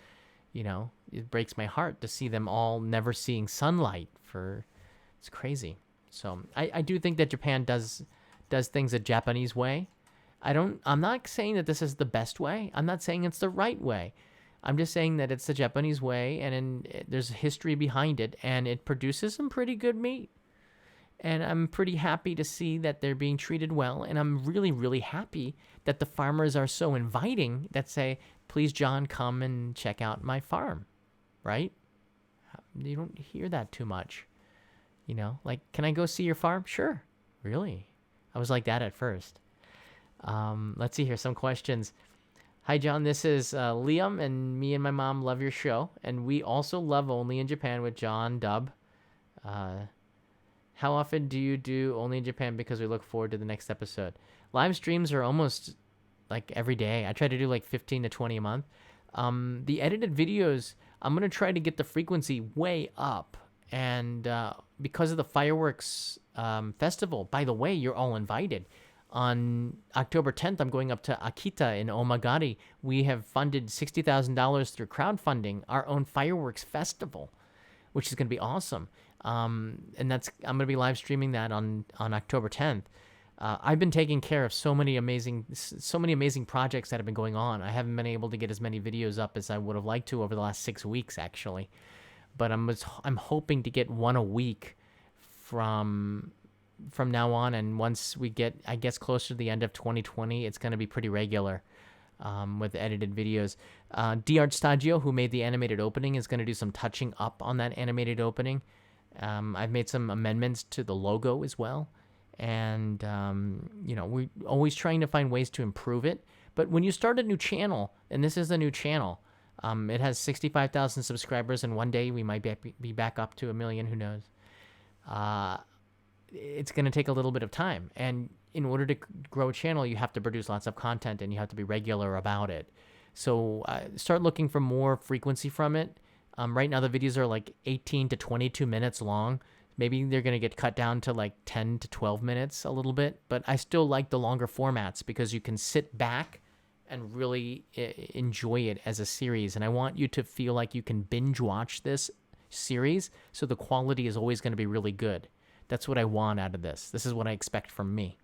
it breaks my heart to see them all never seeing sunlight. It's crazy. So I do think that Japan does things a Japanese way. I'm not saying that this is the best way. I'm not saying it's the right way. I'm just saying that it's the Japanese way, and there's a history behind it, and it produces some pretty good meat. And I'm pretty happy to see that they're being treated well, and I'm really, really happy that the farmers are so inviting that say, please, John, come and check out my farm, right? You don't hear that too much. You know, like, can I go see your farm? Sure. Really? I was like that at first. Let's see here, some questions. Hi, John. This is Liam, and me and my mom love your show, and we also love Only in Japan with John Dub. How often do you do Only in Japan? Because we look forward to the next episode. Live streams are almost like every day. I try to do like 15 to 20 a month. The edited videos, I'm going to try to get the frequency way up. And because of the fireworks festival, by the way, you're all invited. On October 10th, I'm going up to Akita in Omagari. We have funded $60,000 through crowdfunding our own fireworks festival, which is going to be awesome. And I'm going to be live streaming that on October 10th. I've been taking care of so many amazing projects that have been going on. I haven't been able to get as many videos up as I would have liked to over the last 6 weeks, actually. But I'm hoping to get one a week from now on, and once we get, I guess, closer to the end of 2020, it's going to be pretty regular with edited videos. D'Art Stagio, who made the animated opening, is going to do some touching up on that animated opening. I've made some amendments to the logo as well, and we're always trying to find ways to improve it. But when you start a new channel, and this is a new channel, it has 65,000 subscribers, and one day we might be back up to 1 million, who knows. It's going to take a little bit of time. And in order to grow a channel, you have to produce lots of content, and you have to be regular about it. So start looking for more frequency from it. Right now, the videos are like 18 to 22 minutes long. Maybe they're going to get cut down to like 10 to 12 minutes a little bit. But I still like the longer formats because you can sit back and really enjoy it as a series. And I want you to feel like you can binge watch this series, so the quality is always going to be really good. That's what I want out of this. This is what I expect from me.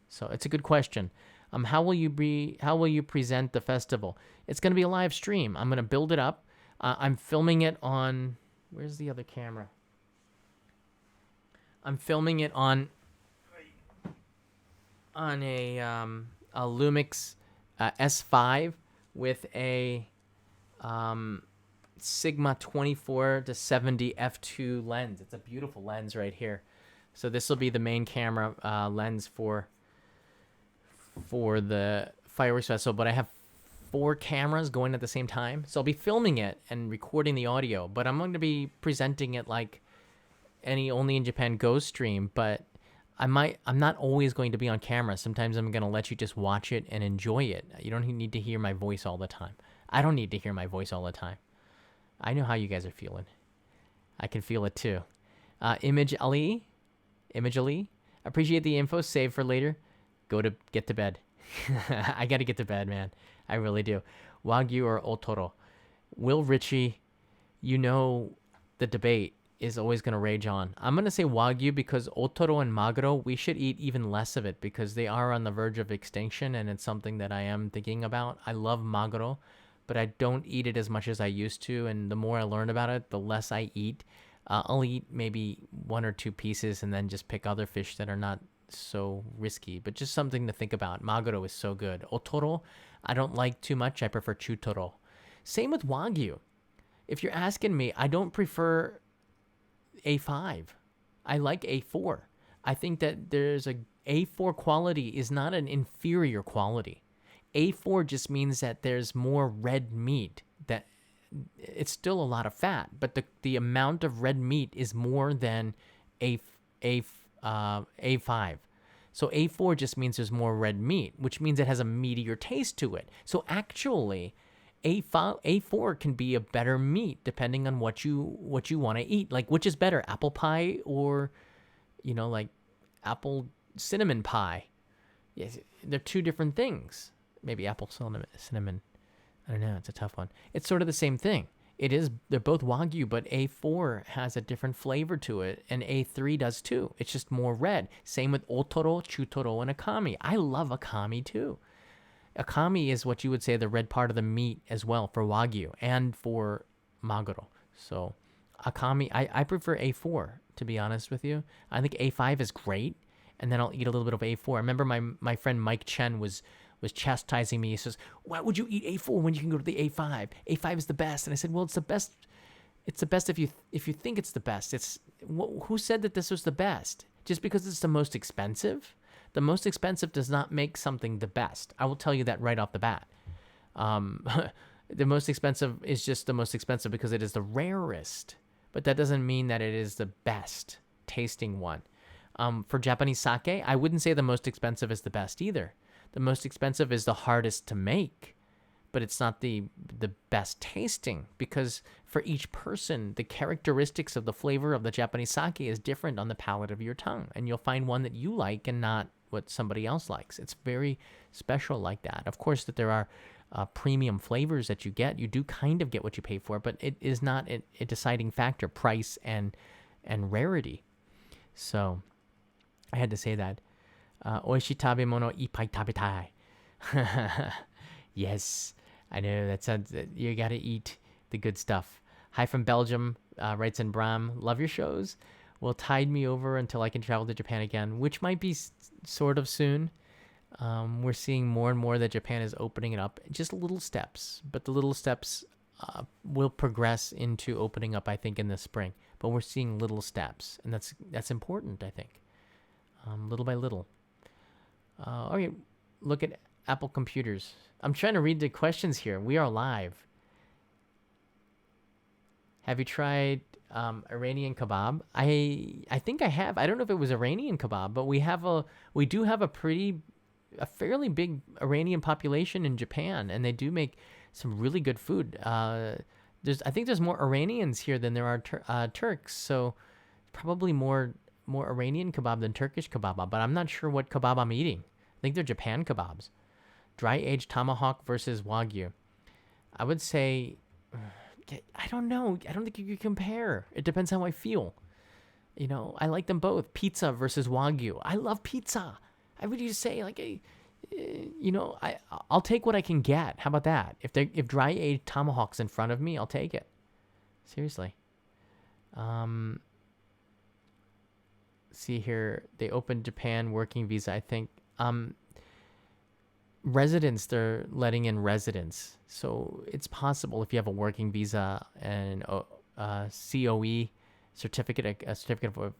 So it's a good question. How will you present the festival? It's going to be a live stream. I'm going to build it up. I'm filming it on, where's the other camera? I'm filming it on a Lumix S5 with a Sigma 24-70 f2 lens. It's a beautiful lens right here. So this will be the main camera lens for the fireworks festival, but I have 4 cameras going at the same time. So I'll be filming it and recording the audio, but I'm going to be presenting it like any Only in Japan Go stream, but I'm not always going to be on camera. Sometimes I'm going to let you just watch it and enjoy it. You don't need to hear my voice all the time. I don't need to hear my voice all the time. I know how you guys are feeling. I can feel it too. Image Ali, appreciate the info. Save for later. Get to bed. I got to get to bed, man. I really do. Wagyu or Otoro? Will Ritchie, the debate is always going to rage on. I'm going to say Wagyu because Otoro and Maguro, we should eat even less of it because they are on the verge of extinction, and it's something that I am thinking about. I love Maguro, but I don't eat it as much as I used to, and the more I learn about it, the less I eat. I'll eat maybe 1 or 2 pieces and then just pick other fish that are not so risky, but just something to think about. Maguro is so good. Otoro, I don't like too much. I prefer Chutoro. Same with Wagyu. If you're asking me, I don't prefer A5. I like A4. I think that there's A4 quality is not an inferior quality. A4 just means that there's more red meat. That it's still a lot of fat, but the amount of red meat is more than A5. So A4 just means there's more red meat, which means it has a meatier taste to it. So actually, A4 can be a better meat depending on what you want to eat. Like, which is better, apple pie or, like apple cinnamon pie? Yes, they're 2 different things. Maybe apple cinnamon. I don't know. It's a tough one. It's sort of the same thing. They're both Wagyu, but A4 has a different flavor to it, and A3 does too. It's just more red. Same with Otoro, Chutoro, and Akami. I love Akami too. Akami is what you would say the red part of the meat as well for Wagyu and for Maguro. So Akami, I prefer A4, to be honest with you. I think A5 is great, and then I'll eat a little bit of A4. I remember my friend Mike Chen was chastising me. He says, why would you eat A4 when you can go to the A5? A5 is the best. And I said, well, it's the best It's the best if you think it's the best. Who said that this was the best? Just because it's the most expensive? The most expensive does not make something the best. I will tell you that right off the bat. The most expensive is just the most expensive because it is the rarest, but that doesn't mean that it is the best tasting one. For Japanese sake, I wouldn't say the most expensive is the best either. The most expensive is the hardest to make, but it's not the best tasting, because for each person, the characteristics of the flavor of the Japanese sake is different on the palate of your tongue, and you'll find one that you like and not what somebody else likes. It's very special like that. Of course, that there are premium flavors that you get. You do kind of get what you pay for, but it is not a deciding factor, price and rarity. So I had to say that. Oishi tabemono ippai tabetai. Yes, I know that sounds. You gotta eat the good stuff. Hi from Belgium, writes in Bram. Love your shows. Will tide me over until I can travel to Japan again, which might be sort of soon. We're seeing more and more that Japan is opening it up, just little steps, but the little steps will progress into opening up, I think, in the spring. But we're seeing little steps, and that's important, I think. Little by little. Okay, look at Apple computers. I'm trying to read the questions here. We are live. Have you tried Iranian kebab? I think I have. I don't know if it was Iranian kebab, but we do have a fairly big Iranian population in Japan, and they do make some really good food. I think there's more Iranians here than there are Turks, so probably more Iranian kebab than Turkish kebab, but I'm not sure what kebab I'm eating. I think they're Japan kebabs. Dry aged tomahawk versus Wagyu. I would say, I don't know. I don't think you can compare. It depends how I feel. I like them both. Pizza versus Wagyu. I love pizza. I would just say, I'll take what I can get. How about that? If dry aged tomahawk's in front of me, I'll take it. Seriously. See here, they opened Japan working visa, I think. Residents, they're letting in residents. So it's possible if you have a working visa and COE, a certificate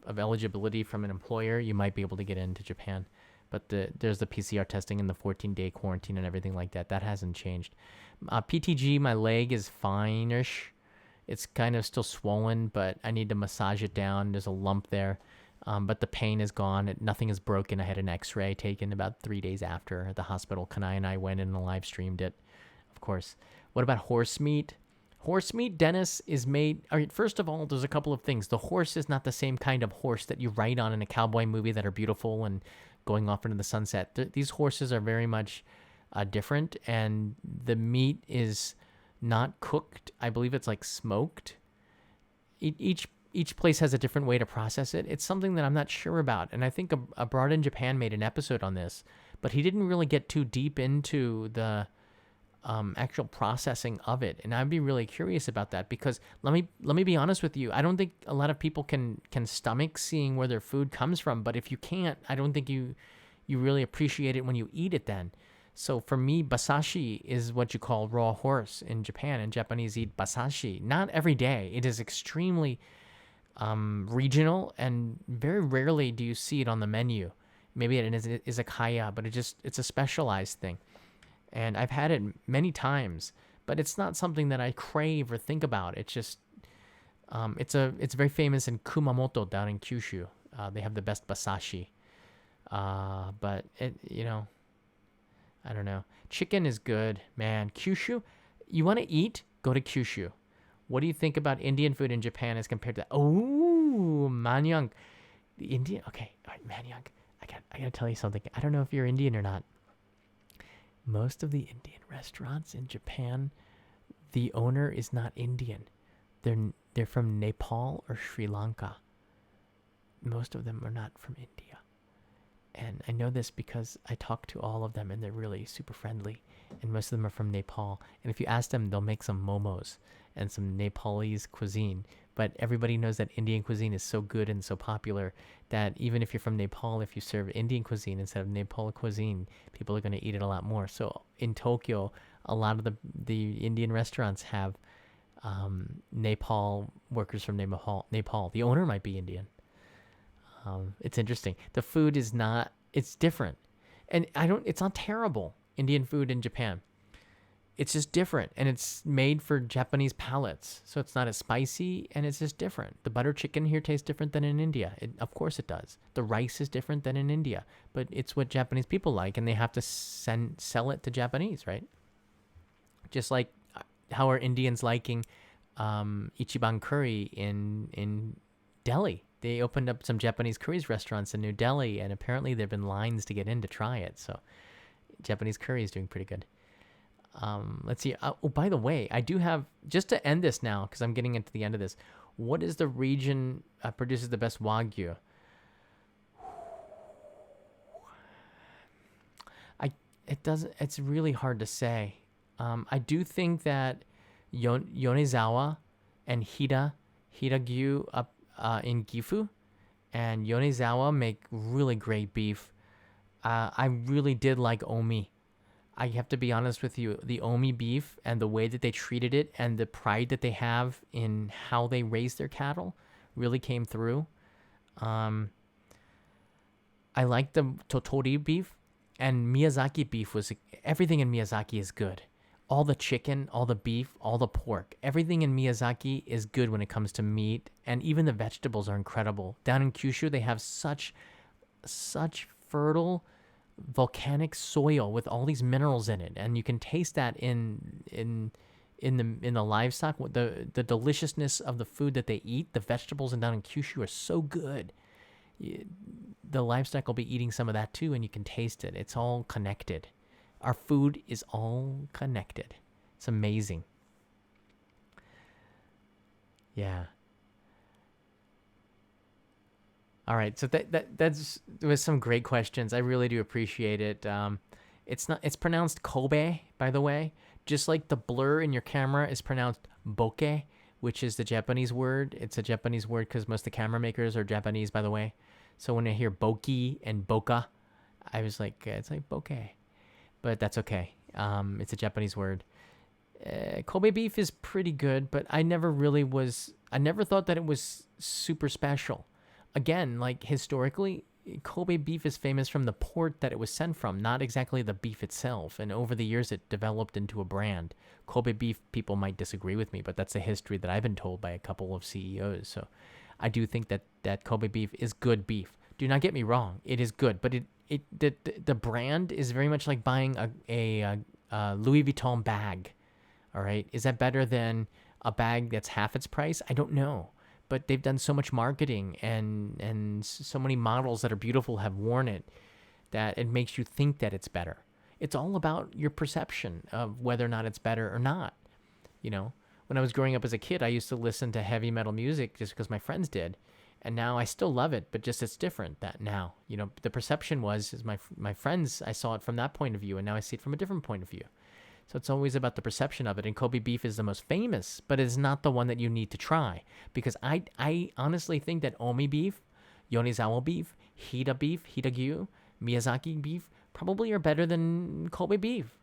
of eligibility from an employer, you might be able to get into Japan. But there's the PCR testing and the 14-day quarantine and everything like that. That hasn't changed. PTG, my leg is fine-ish. It's kind of still swollen, but I need to massage it down. There's a lump there. But the pain is gone. Nothing is broken. I had an x-ray taken about 3 days after at the hospital. Kanai and I went in and live streamed it, of course. What about horse meat? Horse meat, Dennis, is made... All right, first of all, there's a couple of things. The horse is not the same kind of horse that you ride on in a cowboy movie that are beautiful and going off into the sunset. These horses are very much different, and the meat is not cooked. I believe it's like smoked. Each place has a different way to process it. It's something that I'm not sure about. And I think Abroad in Japan made an episode on this, but he didn't really get too deep into the actual processing of it. And I'd be really curious about that, because let me be honest with you. I don't think a lot of people can stomach seeing where their food comes from. But if you can't, I don't think you really appreciate it when you eat it then. So for me, basashi is what you call raw horse in Japan, and Japanese eat basashi. Not every day. It is extremely regional, and very rarely do you see it on the menu. Maybe it is izakaya, but it's a specialized thing. And I've had it many times, but it's not something that I crave or think about. It's just, it's very famous in Kumamoto down in Kyushu. They have the best basashi. But I don't know. Chicken is good, man. Kyushu, you want to eat? Go to Kyushu. What do you think about Indian food in Japan as compared to... Oh, Manyang. The Indian... Okay, all right, Manyang. I gotta tell you something. I don't know if you're Indian or not. Most of the Indian restaurants in Japan, the owner is not Indian. They're from Nepal or Sri Lanka. Most of them are not from India. And I know this because I talk to all of them, and they're really super friendly. And most of them are from Nepal. And if you ask them, they'll make some momos and some Nepalese cuisine. But everybody knows that Indian cuisine is so good and so popular that even if you're from Nepal, if you serve Indian cuisine instead of Nepal cuisine, people are going to eat it a lot more. So in Tokyo, a lot of the Indian restaurants have Nepal workers from Nepal. The owner might be Indian. It's interesting. The food is not. It's different, and it's not terrible. Indian food in Japan. It's just different, and it's made for Japanese palates, so it's not as spicy, and it's just different. The butter chicken here tastes different than in India. Of course it does. The rice is different than in India, but it's what Japanese people like, and they have to sell it to Japanese, right? Just like how are Indians liking Ichiban curry in Delhi? They opened up some Japanese curries restaurants in New Delhi, and apparently there have been lines to get in to try it. So Japanese curry is doing pretty good. Let's see. Oh, by the way, I do have, just to end this now, because I'm getting into the end of this. What is the region produces the best Wagyu? It's really hard to say. I do think that Yonezawa and Hidagyu up in Gifu and Yonezawa make really great beef. I really did like Omi. I have to be honest with you, the Omi beef and the way that they treated it and the pride that they have in how they raise their cattle really came through. I like the Totori beef, and Miyazaki beef everything in Miyazaki is good. All the chicken, all the beef, all the pork, everything in Miyazaki is good when it comes to meat, and even the vegetables are incredible. Down in Kyushu, they have such fertile volcanic soil with all these minerals in it, and you can taste that in the livestock. The deliciousness of the food that they eat. The vegetables down in Kyushu are so good. The livestock will be eating some of that too, and you can taste it. It's all connected. Our food is all connected. It's amazing. Yeah. All right, so there was some great questions. I really do appreciate it. It's pronounced Kobe, by the way, just like the blur in your camera is pronounced bokeh, which is the Japanese word. It's a Japanese word because most of the camera makers are Japanese, by the way. So when I hear boki and boka, I was like, it's like bokeh, but that's okay. It's a Japanese word. Kobe beef is pretty good, but I never thought that it was super special. Again, like historically, Kobe beef is famous from the port that it was sent from, not exactly the beef itself. And over the years, it developed into a brand. Kobe beef, people might disagree with me, but that's the history that I've been told by a couple of CEOs. So I do think that Kobe beef is good beef. Do not get me wrong. It is good, but the brand is very much like buying a Louis Vuitton bag. All right. Is that better than a bag that's half its price? I don't know. But they've done so much marketing and so many models that are beautiful have worn it that it makes you think that it's better. It's all about your perception of whether or not it's better or not. You know, when I was growing up as a kid, I used to listen to heavy metal music just because my friends did. And now I still love it, but just it's different that now. You know, the perception is my friends, I saw it from that point of view, and now I see it from a different point of view. So it's always about the perception of it. And Kobe beef is the most famous, but it's not the one that you need to try. Because I honestly think that Omi beef, Yonezawa beef, Hidagyu, Miyazaki beef probably are better than Kobe beef.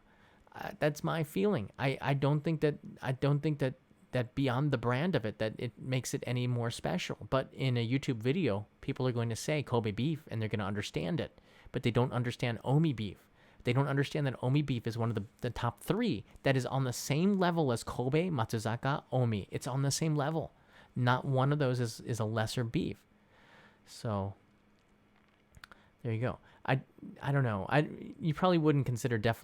That's my feeling. I don't think that beyond the brand of it, that it makes it any more special. But in a YouTube video, people are going to say Kobe beef and they're going to understand it. But they don't understand Omi beef. They don't understand that Omi beef is one of the top three that is on the same level as Kobe, Matsuzaka, Omi. It's on the same level. Not one of those is a lesser beef. So there you go. I don't know. You probably wouldn't consider Def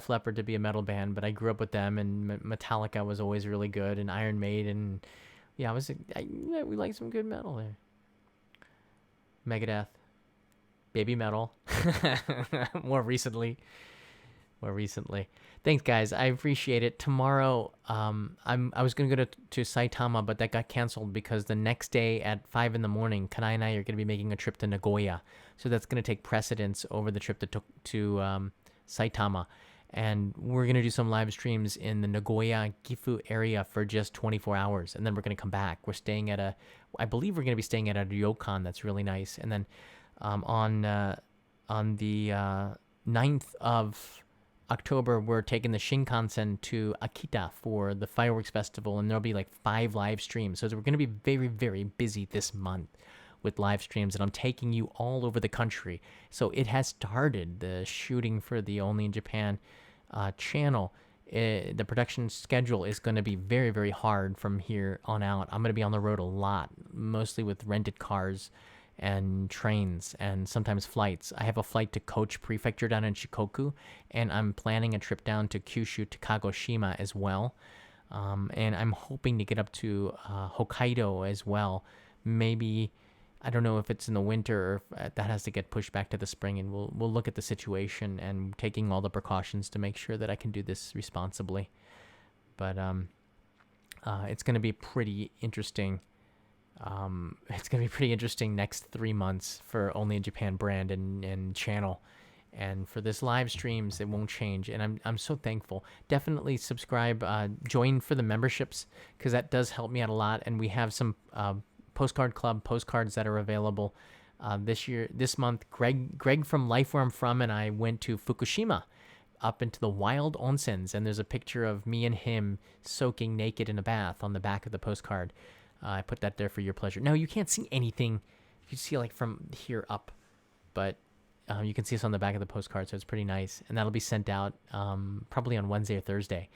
Leppard to be a metal band, but I grew up with them, and Metallica was always really good, and Iron Maiden. Yeah, we like some good metal there. Megadeth. Baby metal. More recently. Thanks, guys. I appreciate it. Tomorrow, I was gonna go to Saitama, but that got canceled because the next day at 5 a.m, Kanai and I are gonna be making a trip to Nagoya, so that's gonna take precedence over the trip to Saitama, and we're gonna do some live streams in the Nagoya Gifu area for just 24 hours, and then we're gonna come back. I believe we're gonna be staying at a ryokan that's really nice, and then on the 9th of October, we're taking the Shinkansen to Akita for the fireworks festival, and there'll be like 5 live streams. So we're going to be very, very busy this month with live streams, and I'm taking you all over the country. So it has started, the shooting for the Only in Japan channel. The production schedule is going to be very, very hard from here on out. I'm going to be on the road a lot, mostly with rented cars and trains and sometimes flights. I have a flight to Kochi Prefecture down in Shikoku, and I'm planning a trip down to Kyushu to Kagoshima as well. And I'm hoping to get up to Hokkaido as well. Maybe, I don't know if it's in the winter or if that has to get pushed back to the spring, and we'll look at the situation and taking all the precautions to make sure that I can do this responsibly. But it's going to be pretty interesting. It's going to be pretty interesting next 3 months for Only in Japan brand and channel. And for this live streams, it won't change. And I'm so thankful. Definitely subscribe, join for the memberships, because that does help me out a lot. And we have some Postcard Club postcards that are available this month. Greg from Life Where I'm From and I went to Fukushima, up into the wild onsens, and there's a picture of me and him soaking naked in a bath on the back of the postcard. I put that there for your pleasure. Now, you can't see anything. You can see like from here up, but you can see us on the back of the postcard, so it's pretty nice. And that'll be sent out probably on Wednesday or Thursday.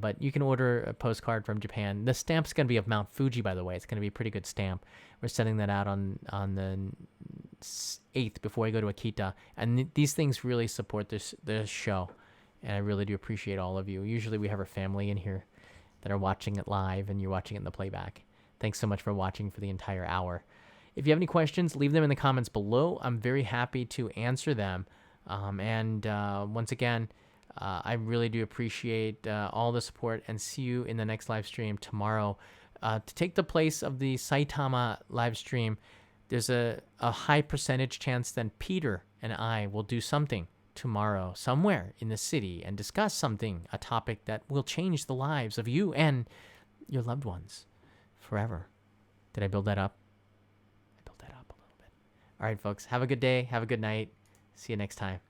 But you can order a postcard from Japan. The stamp's going to be of Mount Fuji, by the way. It's going to be a pretty good stamp. We're sending that out on the 8th before I go to Akita. And these things really support this show. And I really do appreciate all of you. Usually we have our family in here that are watching it live, and you're watching it in the playback. Thanks so much for watching for the entire hour. If you have any questions, leave them in the comments below. I'm very happy to answer them. Once again, I really do appreciate all the support, and see you in the next live stream tomorrow. To take the place of the Saitama live stream, there's a high percentage chance that Peter and I will do something tomorrow somewhere in the city and discuss a topic that will change the lives of you and your loved ones forever. Did I build that up? I built that up a little bit. All right, folks, have a good day. Have a good night. See you next time.